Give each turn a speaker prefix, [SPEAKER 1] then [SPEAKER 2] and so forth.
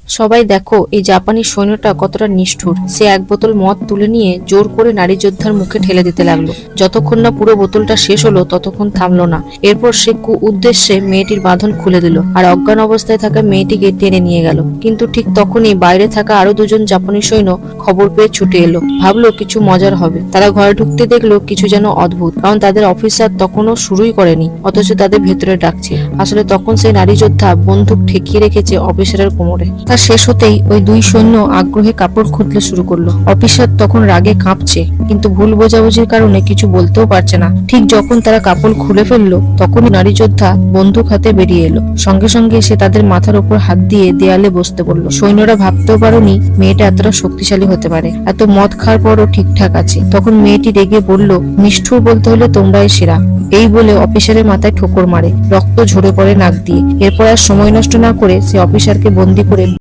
[SPEAKER 1] সবাই দেখো এই জাপানি সৈন্যটা কতটা নিষ্ঠুর। সে এক বোতল মদ তুলে নিয়ে জোর করে নারী যোদ্ধার মুখে ঠেলে দিতে লাগলো। যতক্ষণ না পুরো বোতলটা শেষ হলো ততক্ষণ থামলো না। এরপর সে উদ্দেশ্যে মেয়েটির বাঁধন খুলে দিল আর অজ্ঞান অবস্থায় থাকা মেয়েটিকে টেনে নিয়ে গেল। কিন্তু ঠিক তখনই বাইরে থাকা আরো দুজন জাপানি সৈন্য খবর পেয়ে ছুটে এলো। ভাবলো কিছু মজার হবে। তারা ঘরে ঢুকতে দেখলো কিছু যেন অদ্ভুত, কারণ তাদের অফিসার তখনও শুরুই করেনি, অথচ তাদের ভেতরে ডাকছে। আসলে তখন সেই নারী যোদ্ধা বন্দুক ঠেকিয়ে রেখেছে অফিসারের কোমরে। তার শেষ হতেই ওই দুই সৈন্য আগ্রহে কাপড় খুঁজতে শুরু করলো। অফিসার তখন রাগে কাঁপছে, কিন্তু ভুল বোঝাবুঝির কারণে কিছু বলতেও পারছে না। ঠিক যখন তারা কাপড় খুলে ফেললো তখন নারী যোদ্ধা বন্দুক হাতে বেরিয়ে এলো। সঙ্গে সঙ্গে সে তাদের মাথার উপর হাত দিয়ে দেয়ালে বসতে বললো। সৈন্যরা ভাবতেও পারেনি মেয়েটা এতটা শক্তিশালী হতে পারে। এত মদ খাওয়ার পরও ঠিকঠাক আছে। তখন মেয়েটি রেগে বলল, নিষ্ঠুর বলতে হলে তোমরাই সেরা। এই বলে অফিসারের মাথায় ঠোকর মারে। রক্ত ঝরে পড়ে নাক দিয়ে। এরপর আর সময় নষ্ট না করে সে অফিসারকে বন্দি করে